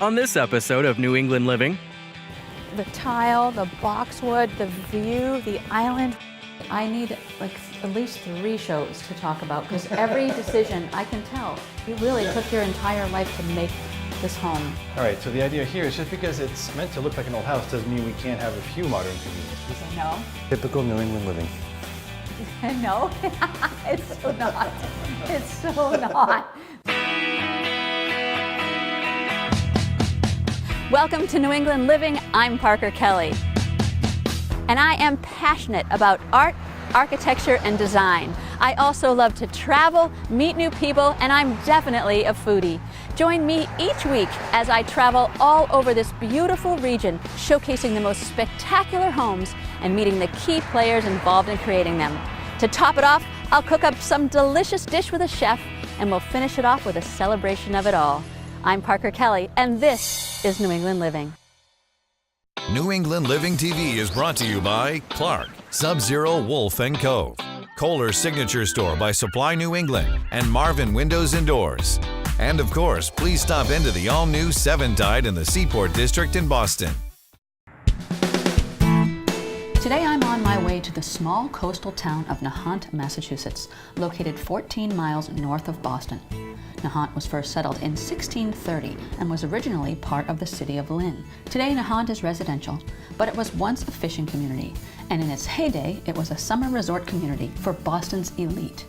On this episode of New England Living, The tile, the boxwood, the view, the island. I need like at least 3 shows to talk about because every decision, I can tell, you really took your entire life to make this home. All right, so the idea here is just because it's meant to look like an old house doesn't mean we can't have a few modern conveniences. No. Typical New England living. No, it's so not. It's so not. Welcome to New England Living. I'm Parker Kelley. And I am passionate about art, architecture, and design. I also love to travel, meet new people, and I'm definitely a foodie. Join me each week as I travel all over this beautiful region, showcasing the most spectacular homes and meeting the key players involved in creating them. To top it off, I'll cook up some delicious dish with a chef, and we'll finish it off with a celebration of it all. I'm Parker Kelley, and this is New England Living. New England Living TV is brought to you by Clark, Sub-Zero Wolf & Co., Kohler's Signature Store by Supply New England, and Marvin Windows and Doors. And of course, please stop into the all-new Seven Tide in the Seaport District in Boston. Today I'm on my way to the small coastal town of Nahant, Massachusetts, located 14 miles north of Boston. Nahant was first settled in 1630 and was originally part of the city of Lynn. Today Nahant is residential, but it was once a fishing community, and in its heyday it was a summer resort community for Boston's elite.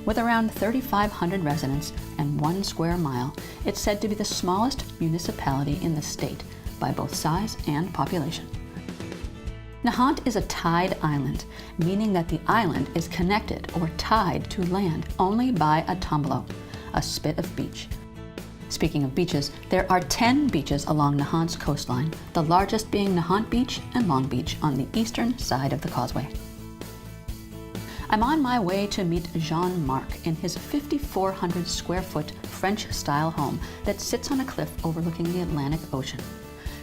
With around 3,500 residents and 1 square mile, it's said to be the smallest municipality in the state by both size and population. Nahant is a tide island, meaning that the island is connected or tied to land only by a tombolo, a spit of beach. Speaking of beaches, there are 10 beaches along Nahant's coastline, the largest being Nahant Beach and Long Beach on the eastern side of the causeway. I'm on my way to meet Jean-Marc in his 5,400 square foot French-style home that sits on a cliff overlooking the Atlantic Ocean.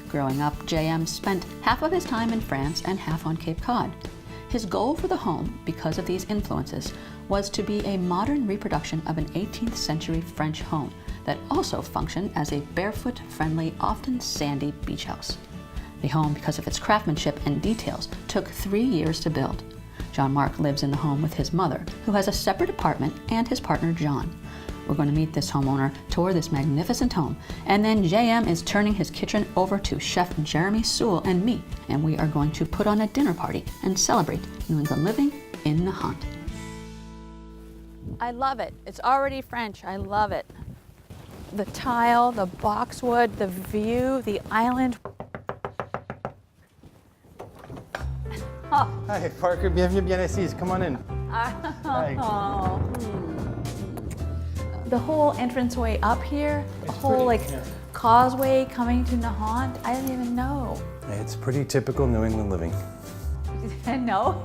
Growing up, JM spent half of his time in France and half on Cape Cod. His goal for the home, because of these influences, was to be a modern reproduction of an 18th century French home that also functioned as a barefoot-friendly, often sandy beach house. The home, because of its craftsmanship and details, took 3 years to build. Jean-Marc lives in the home with his mother, who has a separate apartment, and his partner, John. We're going to meet this homeowner, tour this magnificent home, and then JM is turning his kitchen over to Chef Jeremy Sewell and me, and we are going to put on a dinner party and celebrate New England living in Nahant. I love it. It's already French. I love it. The tile, the boxwood, the view, the island. Oh. Hi, Parker. Bienvenue, bien assis. Come on in. Hi. The whole entranceway up here, a whole causeway coming to Nahant. I didn't even know. It's pretty typical New England living. No,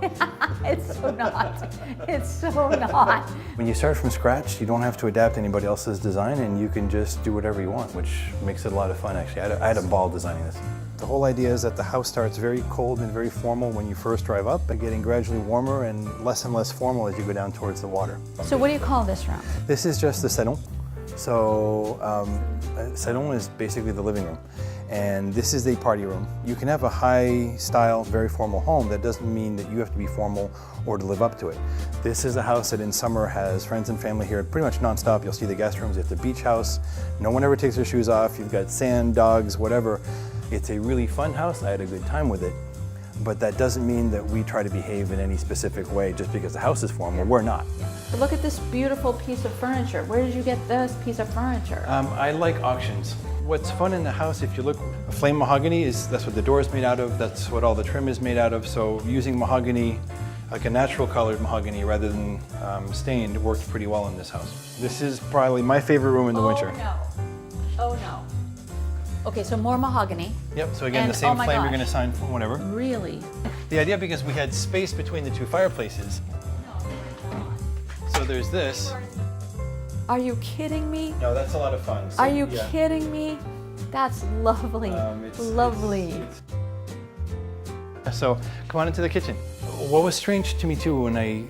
it's so not. It's so not. When you start from scratch, you don't have to adapt anybody else's design, and you can just do whatever you want, which makes it a lot of fun, actually. I had a ball designing this. The whole idea is that the house starts very cold and very formal when you first drive up, but getting gradually warmer and less formal as you go down towards the water. So what do you call this room? This is just the salon. So salon is basically the living room. And this is a party room. You can have a high-style, very formal home. That doesn't mean that you have to be formal or to live up to it. This is a house that in summer has friends and family here pretty much nonstop. You'll see the guest rooms, it's a beach house. No one ever takes their shoes off. You've got sand, dogs, whatever. It's a really fun house. I had a good time with it. But that doesn't mean that we try to behave in any specific way just because the house is formal. We're not. But look at this beautiful piece of furniture. Where did you get this piece of furniture? I like auctions. What's fun in the house, if you look, flame mahogany that's what the door is made out of. That's what all the trim is made out of. So using mahogany, like a natural colored mahogany rather than stained, worked pretty well in this house. This is probably my favorite room in the winter. No. Oh no. Okay, so more mahogany. Yep, so again, And, the same oh my flame you're gosh. going to sign for whatever. Really? The idea, because we had space between the 2 fireplaces. So there's this. Are you kidding me? No, that's a lot of fun. So, Are you yeah. kidding me? That's lovely. Lovely. So come on into the kitchen. What was strange to me too when I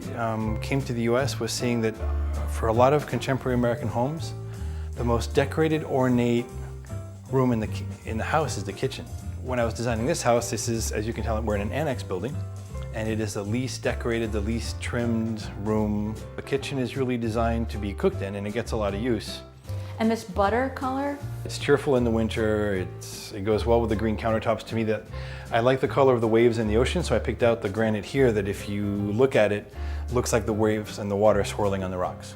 came to the US was seeing that for a lot of contemporary American homes, the most decorated, ornate room in the house is the kitchen. When I was designing this house, this is, as you can tell, we're in an annex building, and it is the least decorated, the least trimmed room. The kitchen is really designed to be cooked in, and it gets a lot of use. And this butter color? It's cheerful in the winter. It goes well with the green countertops. To me, that I like the color of the waves in the ocean, so I picked out the granite here that if you look at it, looks like the waves and the water swirling on the rocks.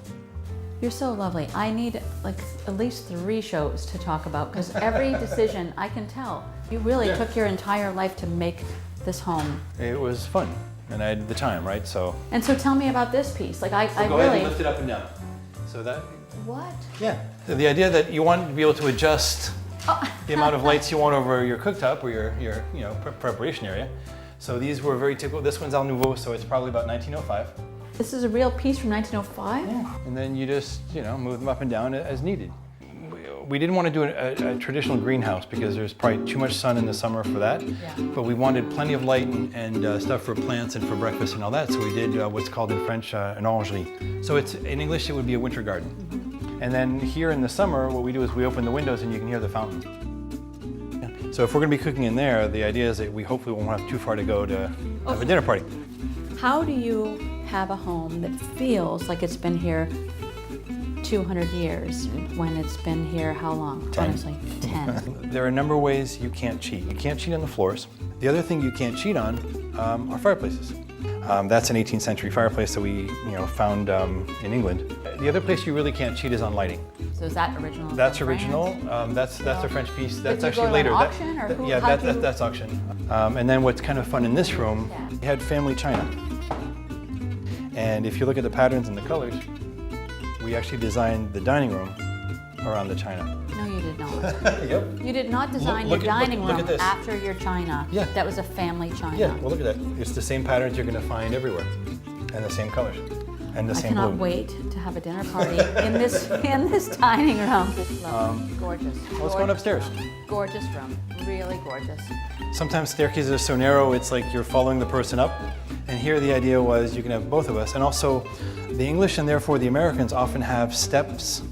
You're so lovely. I need like at least 3 shows to talk about, because every decision I can tell. You really took your entire life to make this home. It was fun, and I had the time, right? So. And so tell me about this piece. Like I Go really. ahead and lift it up and down. So that. What? Yeah. So the idea that you want to be able to adjust the amount of lights you want over your cooktop or your preparation area. So these were very typical. This one's Al Nouveau, so it's probably about 1905. This is a real piece from 1905? Yeah. And then you just, move them up and down as needed. We didn't want to do a traditional greenhouse because there's probably too much sun in the summer for that. Yeah. But we wanted plenty of light and stuff for plants and for breakfast and all that. So we did what's called in French an orangerie. So in English it would be a winter garden. Mm-hmm. And then here in the summer, what we do is we open the windows and you can hear the fountain. Yeah. So if we're going to be cooking in there, the idea is that we hopefully won't have too far to go to have a dinner party. How do you have a home that feels like it's been here 200 years when it's been here how long? 10. Honestly, 10. There are a number of ways you can't cheat. You can't cheat on the floors. The other thing you can't cheat on are fireplaces. That's an 18th century fireplace that we found in England. The other place you really can't cheat is on lighting. So is that original? That's original. That's a French piece. That's actually go later. To an auction, or who, yeah, that's auction. And then what's kind of fun in this room, we had family china. And if you look at the patterns and the colors, we actually designed the dining room around the china. No, you did not. Yep. You did not design Look your dining at room this. after your china. Yeah. That was a family china. Yeah, well look at that. It's the same patterns you're going to find everywhere. And the same colors. And the I same cannot blue. wait to have a dinner party in this dining room. Gorgeous. What's going upstairs? Gorgeous room. Really gorgeous. Sometimes staircases are so narrow, it's like you're following the person up. And here the idea was you can have both of us. And also, the English and therefore the Americans often have steps.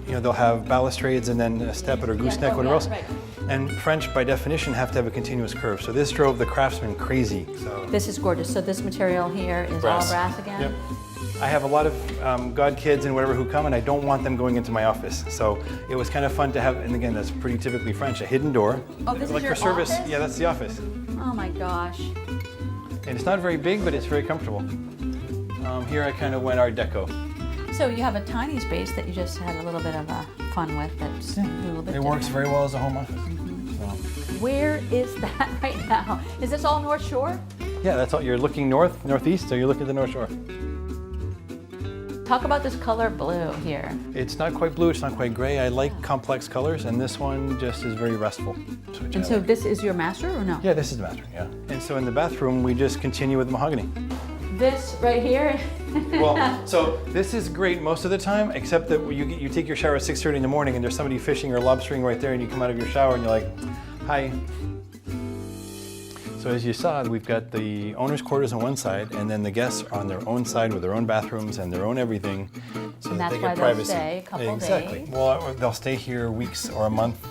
They'll have balustrades and then a step or a gooseneck, whatever else. Right. And French, by definition, have to have a continuous curve. So this drove the craftsman crazy. So This is gorgeous. So this material here is all brass again? Yep. I have a lot of god kids and whatever who come, and I don't want them going into my office. So it was kind of fun to have, and again, that's pretty typically French, a hidden door. Oh, this is like your for service. office? Yeah, that's the office. Oh my gosh. And it's not very big, but it's very comfortable. Here I kind of went Art Deco. So you have a tiny space that you just had a little bit of fun with that's a little bit It different. works very well as a home office. Where is that right now? Is this all North Shore? Yeah, that's all. You're looking northeast, so you're looking at the North Shore. Talk about this color blue here. It's not quite blue, it's not quite gray. I like complex colors, and this one just is very restful. And so this is your master or no? Yeah, this is the master, yeah. And so in the bathroom, we just continue with mahogany. This right here? Well, so this is great most of the time, except that you take your shower at 6:30 in the morning and there's somebody fishing or lobstering right there and you come out of your shower and you're like, hi. So as you saw, we've got the owner's quarters on one side and then the guests are on their own side with their own bathrooms and their own everything. So And that that's they why get they'll privacy. stay a couple Exactly. days. Well, they'll stay here weeks or a month.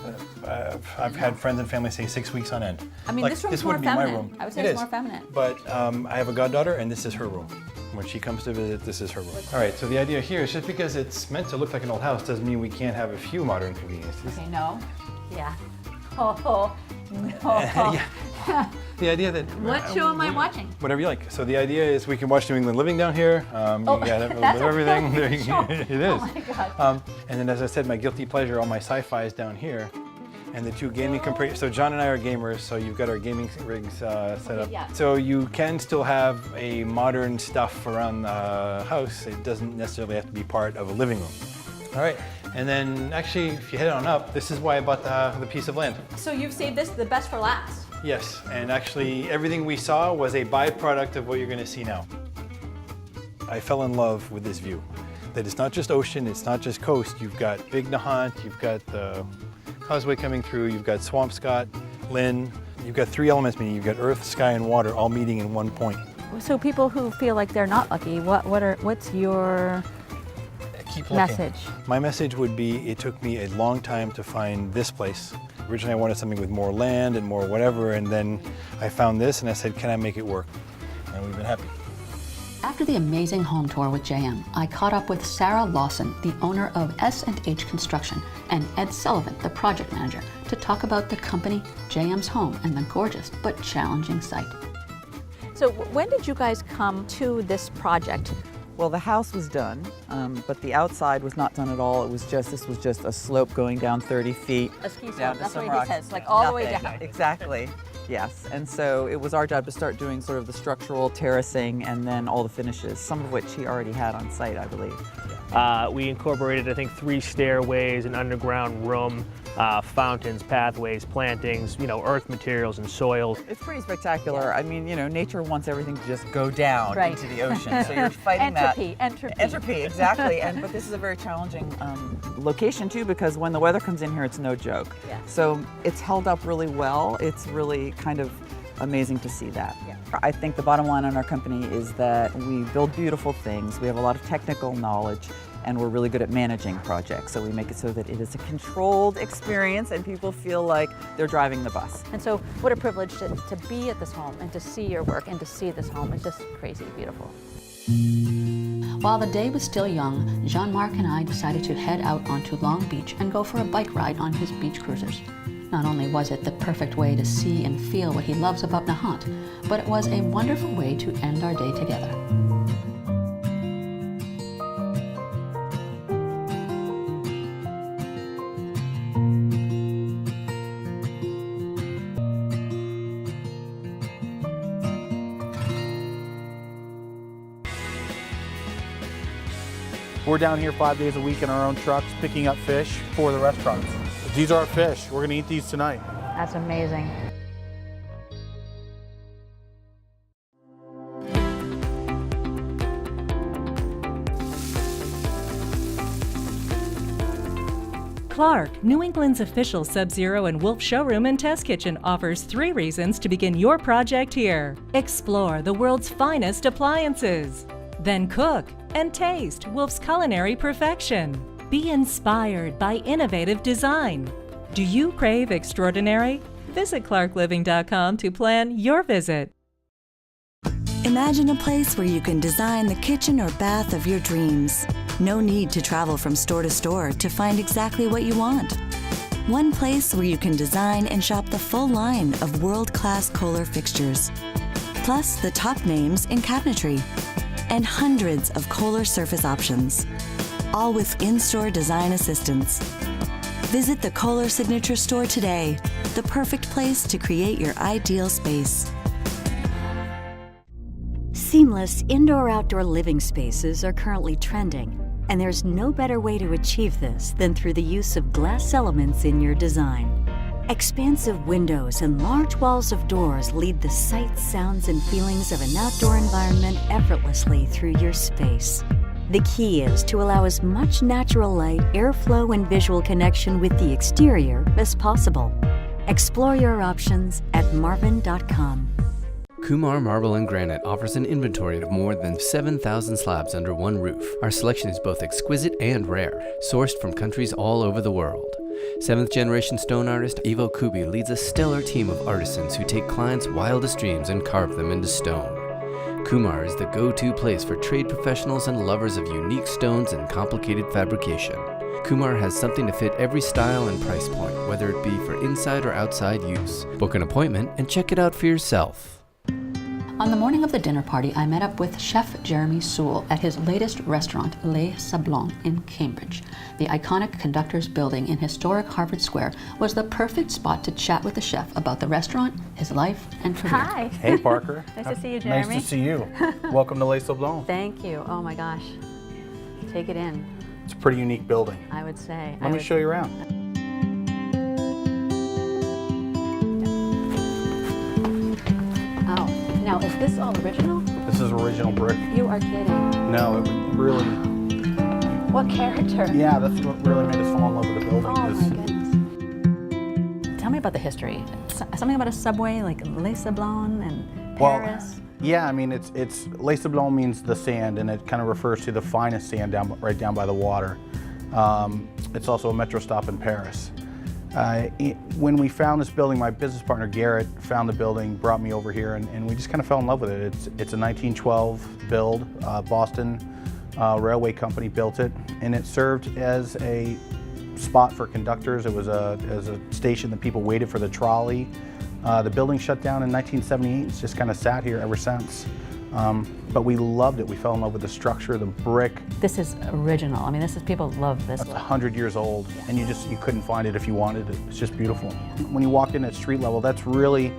I've had friends and family stay 6 weeks on end. I mean, this room's more wouldn't be my feminine. room. I would say It it's is. more feminine. But I have a goddaughter, and this is her room. When she comes to visit, this is her room. All right, so the idea here is just because it's meant to look like an old house doesn't mean we can't have a few modern conveniences. Okay, no. Yeah. Oh, no. Yeah. The idea that... What show am I watching? Whatever you like. So the idea is we can watch New England Living down here. You got a little bit of everything. There you go. It is. Oh my God. And then, as I said, my guilty pleasure, all my sci-fi is down here. And the 2 gaming compressors. So John and I are gamers, so you've got our gaming rigs set up. Yeah. So you can still have a modern stuff around the house. It doesn't necessarily have to be part of a living room. All right. And then actually, if you head on up, this is why I bought the piece of land. So you've saved this the best for last. Yes, and actually everything we saw was a byproduct of what you're going to see now. I fell in love with this view. That it's not just ocean, it's not just coast. You've got Big Nahant, you've got the causeway coming through, you've got Swampscott, Lynn. You've got 3 elements meaning you've got earth, sky, and water all meeting in one point. So people who feel like they're not lucky, what's your... keep looking. message? My message would be, it took me a long time to find this place. Originally I wanted something with more land and more whatever, and then I found this and I said, can I make it work? And we've been happy. After the amazing home tour with JM, I caught up with Sarah Lawson, the owner of S&H Construction, and Ed Sullivan, the project manager, to talk about the company, JM's home, and the gorgeous but challenging site. So when did you guys come to this project? Well, the house was done, but the outside was not done at all. This was just a slope going down 30 feet. A ski slope, down to that's some what he rocks. says, like all the way Nothing. down. Exactly, yes. And so it was our job to start doing sort of the structural terracing and then all the finishes, some of which he already had on site, I believe. We incorporated, I think, 3 stairways, an underground room, fountains, pathways, plantings, earth materials and soils. It's pretty spectacular. I mean, nature wants everything to just go down Right. into the ocean. So you're fighting Entropy, that. entropy. Entropy, exactly. But this is a very challenging location too, because when the weather comes in here, it's no joke. Yeah. So it's held up really well. It's really kind of amazing to see that. Yeah. I think the bottom line on our company is that we build beautiful things. We have a lot of technical knowledge, and we're really good at managing projects. So we make it so that it is a controlled experience and people feel like they're driving the bus. And so what a privilege to be at this home and to see your work and to see this home. It's just crazy beautiful. While the day was still young, Jean-Marc and I decided to head out onto Long Beach and go for a bike ride on his beach cruisers. Not only was it the perfect way to see and feel what he loves about Nahant, but it was a wonderful way to end our day together. We're down here 5 days a week in our own trucks picking up fish for the restaurants. These are our fish. We're gonna eat these tonight. That's amazing. Clark, New England's official Sub-Zero and Wolf showroom and test kitchen, offers 3 reasons to begin your project here. Explore the world's finest appliances. Then cook and taste Wolf's culinary perfection. Be inspired by innovative design. Do you crave extraordinary? Visit clarkliving.com to plan your visit. Imagine a place where you can design the kitchen or bath of your dreams. No need to travel from store to store to find exactly what you want. One place where you can design and shop the full line of world-class Kohler fixtures, plus the top names in cabinetry, and hundreds of Kohler surface options, all with in-store design assistance. Visit the Kohler Signature Store today, the perfect place to create your ideal space. Seamless indoor-outdoor living spaces are currently trending, and there's no better way to achieve this than through the use of glass elements in your design. Expansive windows and large walls of doors lead the sights, sounds, and feelings of an outdoor environment effortlessly through your space. The key is to allow as much natural light, airflow, and visual connection with the exterior as possible. Explore your options at marvin.com. Kumar Marble and Granite offers an inventory of more than 7,000 slabs under one roof. Our selection is both exquisite and rare, sourced from countries all over the world. 7th generation stone artist Ivo Kubi leads a stellar team of artisans who take clients' wildest dreams and carve them into stone. Kumar is the go-to place for trade professionals and lovers of unique stones and complicated fabrication. Kumar has something to fit every style and price point, whether it be for inside or outside use. Book an appointment and check it out for yourself. On the morning of the dinner party, I met up with Chef Jeremy Sewell at his latest restaurant, Les Sablons, in Cambridge. The iconic Conductors building in historic Harvard Square was the perfect spot to chat with the chef about the restaurant, his life, and career. Hi. Hey, Parker. Nice to see you, Jeremy. Nice to see you. Welcome to Les Sablons. Thank you. Oh my gosh. Take it in, It's a pretty unique building. I would say. Let me show you around. Oh, now is this all original? This is original brick. You are kidding. No, it really, What character? yeah, that's what really made us fall in love with the building. Oh my goodness. Tell me about the history. Something about a subway like Les Sablons and Well, Paris. Yeah, I mean, it's Les Sablons means the sand, and it kind of refers to the finest sand right down by the water. It's also a metro stop in Paris. When we found this building, my business partner Garrett found the building, brought me over here, and we just kind of fell in love with it. It's a 1912 build. Boston Railway Company built it, and it served as a spot for conductors. It was as a station that people waited for the trolley. The building shut down in 1978. It's just kind of sat here ever since. But we loved it. We fell in love with the structure, the brick. This is original. I mean, people love this. It's 100 years old, and you couldn't find it if you wanted it. It's just beautiful. When you walk in at street level, that's really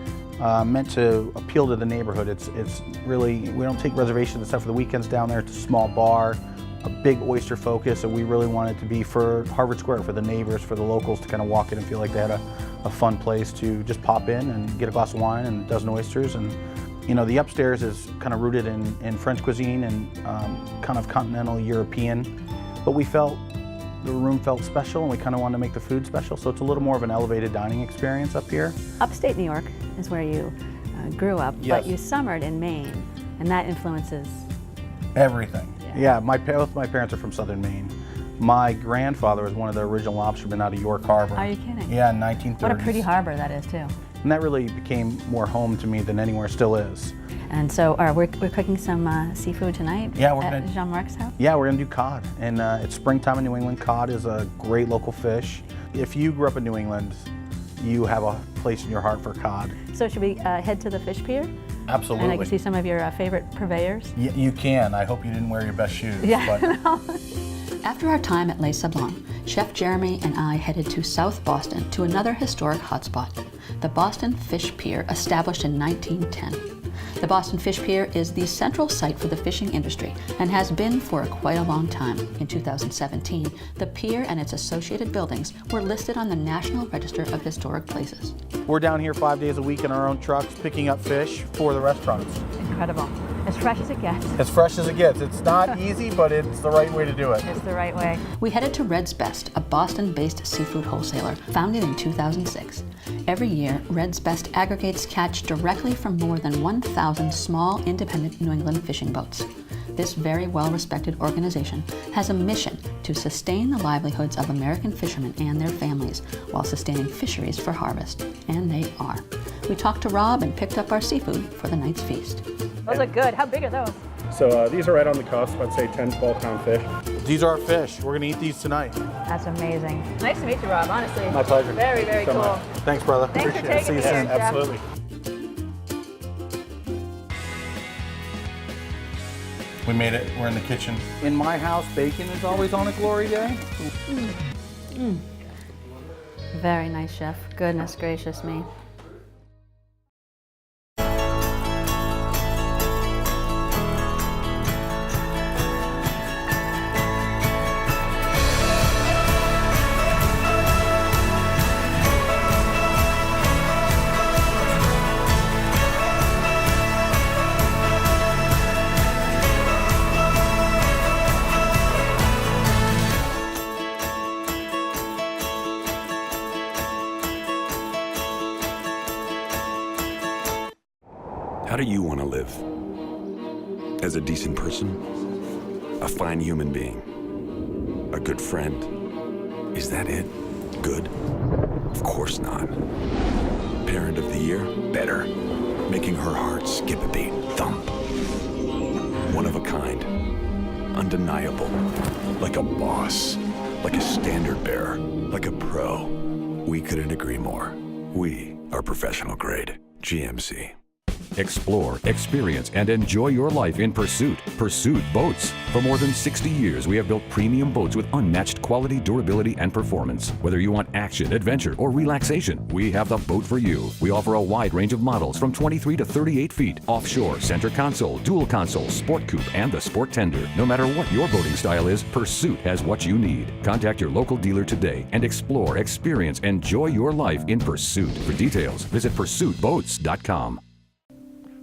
meant to appeal to the neighborhood. It's really, we don't take reservations except for the weekends down there. It's a small bar, a big oyster focus, and we really want it to be for Harvard Square, for the neighbors, for the locals to kind of walk in and feel like they had a fun place to just pop in and get a glass of wine and a dozen oysters. And you know, the upstairs is kind of rooted in French cuisine and kind of continental European, but we felt the room felt special and we kind of wanted to make the food special, so it's a little more of an elevated dining experience up here. Upstate New York is where you grew up, Yes. but you summered in Maine, and that influences Everything. Yeah, both my parents are from southern Maine. My grandfather was one of the original lobstermen out of York Harbor. Are you kidding? Yeah, in 1930s. What a pretty harbor that is, too. And that really became more home to me than anywhere still is. And so we're cooking some seafood tonight at Jean-Marc's house? Yeah, we're gonna do cod. And it's springtime in New England. Cod is a great local fish. If you grew up in New England, you have a place in your heart for cod. So should we head to the fish pier? Absolutely. And I can see some of your favorite purveyors? You can. I hope you didn't wear your best shoes. Yeah. But After our time at Les Sablons, Chef Jeremy and I headed to South Boston to another historic hotspot, the Boston Fish Pier, established in 1910. The Boston Fish Pier is the central site for the fishing industry and has been for quite a long time. In 2017, the pier and its associated buildings were listed on the National Register of Historic Places. we're down here 5 days a week in our own trucks picking up fish for the restaurants. Incredible. As fresh as it gets. As fresh as it gets. It's not easy, but it's the right way to do it. It's the right way. We headed to Red's Best, a Boston-based seafood wholesaler founded in 2006. Every year, Red's Best aggregates catch directly from more than 1,000 small, independent New England fishing boats. This very well-respected organization has a mission to sustain the livelihoods of American fishermen and their families while sustaining fisheries for harvest. And they are. We talked to Rob and picked up our seafood for the night's feast. Those are good. How big are those? So these are right on the cusp, I'd say 10, 12 pound fish. These are our fish. We're gonna eat these tonight. That's amazing. Nice to meet you, Rob, honestly. My pleasure. Very, very So cool. much. Thanks, brother. Thanks for Appreciate it. taking See you me soon. here, Jeff. Absolutely. We made it. We're in the kitchen. In my house, bacon is always on a glory day. Very nice, Chef. Goodness gracious me. How do you want to live? As a decent person? A fine human being? A good friend? Is that it? Good? Of course not. Parent of the year? Better. Making her heart skip a beat. Thump. One of a kind. Undeniable. Like a boss. Like a standard bearer. Like a pro. We couldn't agree more. We are professional grade. GMC. Explore, experience, and enjoy your life in Pursuit. Pursuit Boats. For more than 60 years, we have built premium boats with unmatched quality, durability, and performance. Whether you want action, adventure, or relaxation, we have the boat for you. We offer a wide range of models from 23 to 38 feet, offshore, center console, dual console, sport coupe, and the sport tender. No matter what your boating style is, Pursuit has what you need. Contact your local dealer today and explore, experience, enjoy your life in Pursuit. For details, visit pursuitboats.com.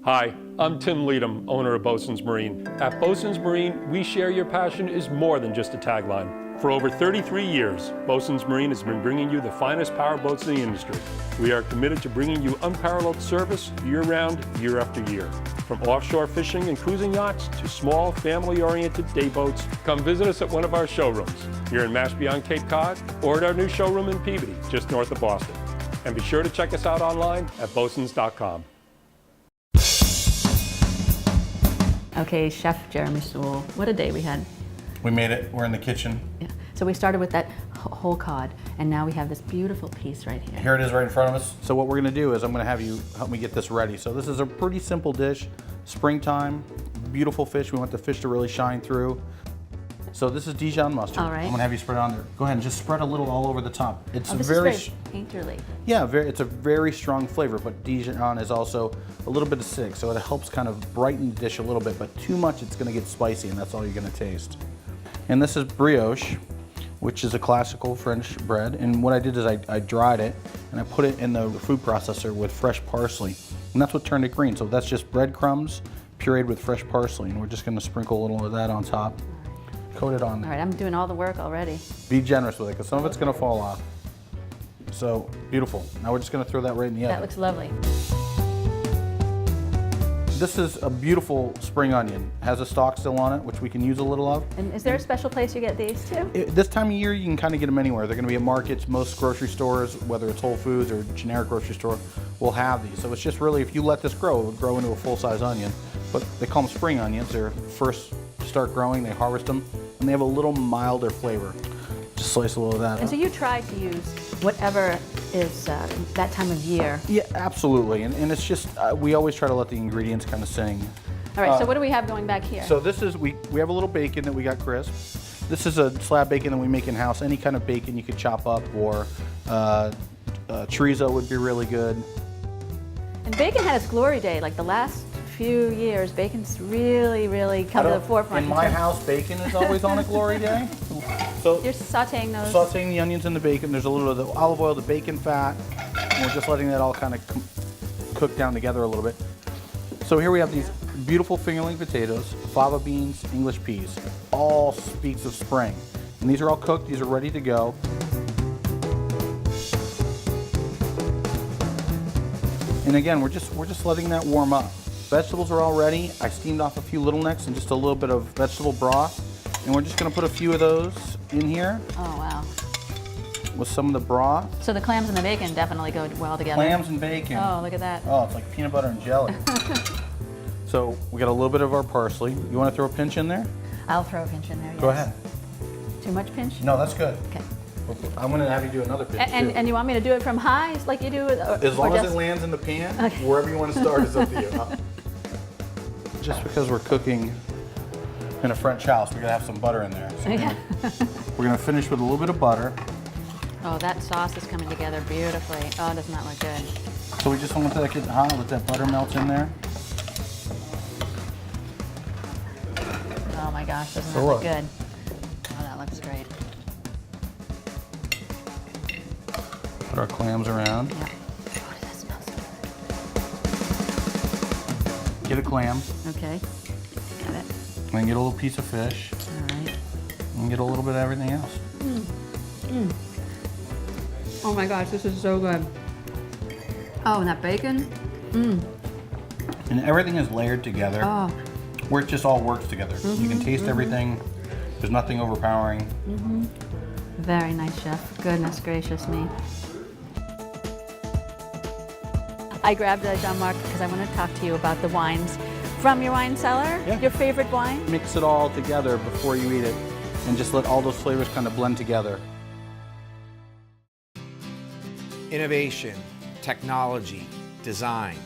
Hi, I'm Tim Leadham, owner of Bosun's Marine. At Bosun's Marine, we share your passion is more than just a tagline. For over 33 years, Bosun's Marine has been bringing you the finest power boats in the industry. We are committed to bringing you unparalleled service year-round, year after year. From offshore fishing and cruising yachts to small, family-oriented day boats, come visit us at one of our showrooms here in Mashpee on Cape Cod or at our new showroom in Peabody, just north of Boston. And be sure to check us out online at bosuns.com. Okay, Chef Jeremy Sewell, what a day we had. We made it. We're in the kitchen. Yeah. So we started with that whole cod, and now we have this beautiful piece right here. Here it is right in front of us. So what we're gonna do is I'm gonna have you help me get this ready. So this is a pretty simple dish. Springtime, beautiful fish. We want the fish to really shine through. So this is Dijon mustard. All right. I'm gonna have you spread it on there. Go ahead and just spread a little all over the top. It's This very, is very painterly. yeah, it's a very strong flavor, but Dijon is also a little bit acidic, so it helps kind of brighten the dish a little bit, but too much it's gonna get spicy, and that's all you're gonna taste. And this is brioche, which is a classical French bread. And what I did is I dried it and I put it in the food processor with fresh parsley. And that's what turned it green. So that's just breadcrumbs pureed with fresh parsley. And we're just gonna sprinkle a little of that on top. Coat it on. All right, I'm doing all the work already. Be generous with it, because some of it's gonna fall off. So, beautiful. Now we're just gonna throw that right in the oven. That looks lovely. This is a beautiful spring onion. It has a stalk still on it, which we can use a little of. And is there a special place you get these too? This time of year, you can kind of get them anywhere. They're going to be at markets, most grocery stores, whether it's Whole Foods or generic grocery store, will have these. So it's just really, if you let this grow, it would grow into a full-size onion. But they call them spring onions. They're first to start growing, they harvest them, and they have a little milder flavor. Just slice a little of that And up. so you try to use whatever is that time of year. Yeah, absolutely. And it's just, we always try to let the ingredients kind of sing. All right, so what do we have going back here? So this is, we have a little bacon that we got crisp. This is a slab bacon that we make in-house. Any kind of bacon you could chop up, or chorizo would be really good. And bacon had its glory day, like the last few years, bacon's really come to the forefront. In my house, bacon is always on a glory day. So you're sauteing those? Sauteing the onions and the bacon. There's a little of the olive oil, the bacon fat, and we're just letting that all kind of cook down together a little bit. So here we have these beautiful fingerling potatoes, fava beans, English peas. All speaks of spring. And these are all cooked, these are ready to go. And again, we're just letting that warm up. Vegetables are all ready. I steamed off a few little necks and just a little bit of vegetable broth. And we're just gonna put a few of those in here. Oh, wow. With some of the broth. So the clams and the bacon definitely go well together. Clams and bacon. Oh, look at that. Oh, it's like peanut butter and jelly. So we got a little bit of our parsley. You wanna throw a pinch in there? I'll throw a pinch in there, yes. Go ahead. Too much pinch? No, that's good. Okay. I'm gonna have you do another pinch too. And you want me to do it from high, like you do? As long as it lands in the pan, Okay. wherever you wanna start is up to you. Just because we're cooking in a French house, we're gonna have some butter in there. So Yeah. we're gonna finish with a little bit of butter. Oh, that sauce is coming together beautifully. Oh, it does not look good. So we just want to let that get hot, let that butter melt in there. Oh my gosh, doesn't So that look look. good? Oh, that looks great. Put our clams around. Yeah. Oh, that smells good. Get a clam, Okay, got it. and then get a little piece of fish, All right. and get a little bit of everything else. Oh my gosh, this is so good. Oh, and that bacon? And everything is layered together, Oh. where it just all works together. You can taste everything. There's nothing overpowering. Very nice, chef. Goodness gracious me. I grabbed Jean-Marc because I want to talk to you about the wines from your wine cellar. Yeah. Your favorite wine? Mix it all together before you eat it, and just let all those flavors kind of blend together. Innovation, technology, design.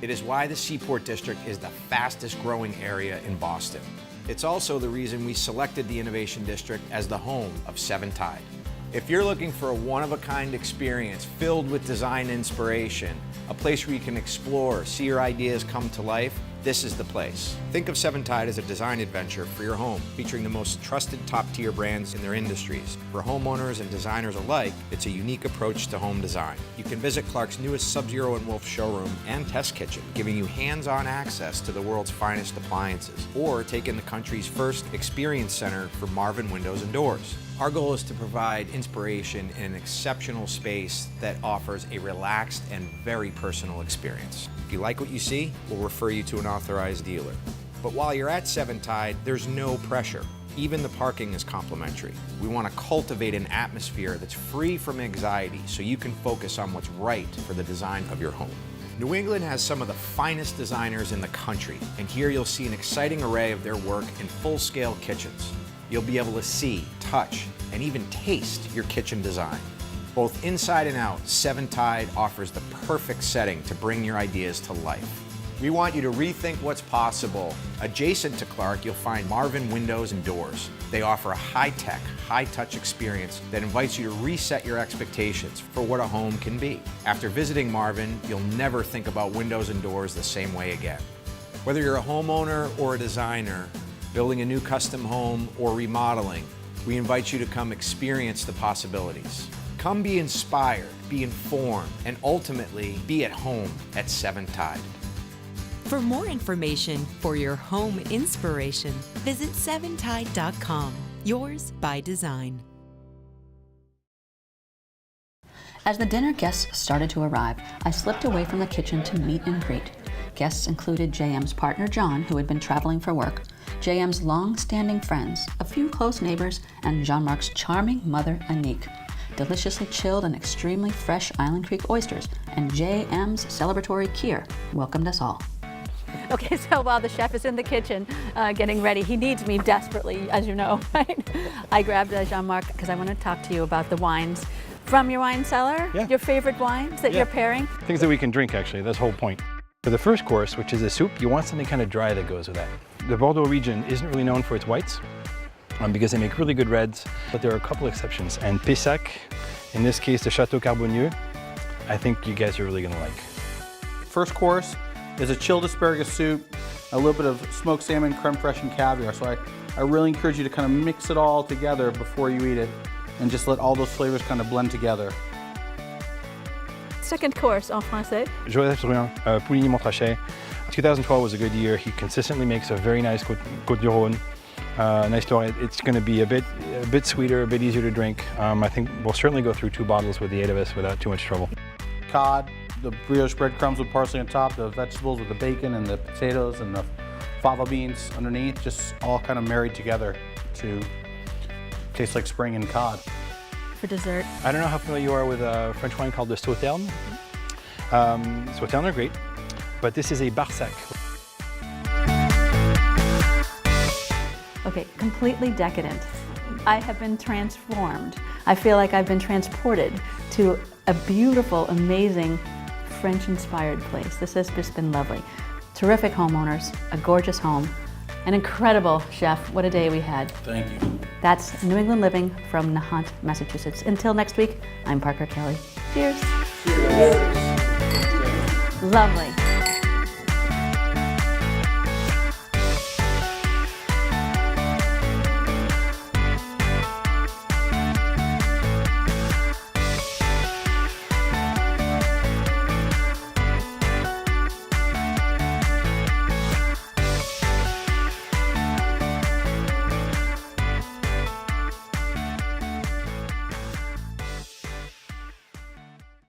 It is why the Seaport District is the fastest growing area in Boston. It's also the reason we selected the Innovation District as the home of Seven Tide. If you're looking for a one-of-a-kind experience filled with design inspiration, a place where you can explore, see your ideas come to life, this is the place. Think of Seven Tide as a design adventure for your home, featuring the most trusted top-tier brands in their industries. For homeowners and designers alike, it's a unique approach to home design. You can visit Clark's newest Sub-Zero and Wolf showroom and test kitchen, giving you hands-on access to the world's finest appliances, or take in the country's first experience center for Marvin Windows and Doors. Our goal is to provide inspiration in an exceptional space that offers a relaxed and very personal experience. If you like what you see, we'll refer you to an authorized dealer. But while you're at Seven Tide, there's no pressure. Even the parking is complimentary. We want to cultivate an atmosphere that's free from anxiety so you can focus on what's right for the design of your home. New England has some of the finest designers in the country, and here you'll see an exciting array of their work in full-scale kitchens. You'll be able to see, touch, and even taste your kitchen design. Both inside and out, Seven Tide offers the perfect setting to bring your ideas to life. We want you to rethink what's possible. Adjacent to Clark, you'll find Marvin Windows and Doors. They offer a high-tech, high-touch experience that invites you to reset your expectations for what a home can be. After visiting Marvin, you'll never think about windows and doors the same way again. Whether you're a homeowner or a designer, building a new custom home or remodeling, we invite you to come experience the possibilities. Come be inspired, be informed, and ultimately be at home at Seven Tide. For more information for your home inspiration, visit seventide.com. Yours by design. As the dinner guests started to arrive, I slipped away from the kitchen to meet and greet. Guests included JM's partner John, who had been traveling for work, JM's long-standing friends, a few close neighbors, and Jean-Marc's charming mother, Anique. Deliciously chilled and extremely fresh Island Creek oysters, and JM's celebratory kheer welcomed us all. Okay, so while the chef is in the kitchen getting ready, he needs me desperately, as you know, right? I grabbed Jean-Marc because I want to talk to you about the wines from your wine cellar, your favorite wines that you're pairing. Things that we can drink, actually, that's the whole point. For the first course, which is a soup, you want something kind of dry that goes with that. The Bordeaux region isn't really known for its whites because they make really good reds, but there are a couple exceptions. And Pessac, in this case, the Chateau Carbonieux, I think you guys are really going to like. First course is a chilled asparagus soup, a little bit of smoked salmon, creme fraiche, and caviar. So I really encourage you to kind of mix it all together before you eat it and just let all those flavors kind of blend together. Second course en français. Joseph Drouin, Pouligny-Montrachet. 2012 was a good year. He consistently makes a very nice Côte du Rhône. Nice story. It's going to be a bit sweeter, a bit easier to drink. I think we'll certainly go through 2 bottles with the 8 of us without too much trouble. Cod, the brioche breadcrumbs with parsley on top, the vegetables with the bacon and the potatoes and the fava beans underneath, just all kind of married together to taste like spring and cod. For dessert. I don't know how familiar you are with a French wine called the Sauternes. Sauternes are great, but this is a Barsac. Okay, completely decadent. I have been transformed. I feel like I've been transported to a beautiful, amazing, French-inspired place. This has just been lovely. Terrific homeowners, a gorgeous home, an incredible chef. What a day we had. Thank you. That's New England Living from Nahant, Massachusetts. Until next week, I'm Parker Kelley. Cheers. Cheers. Lovely.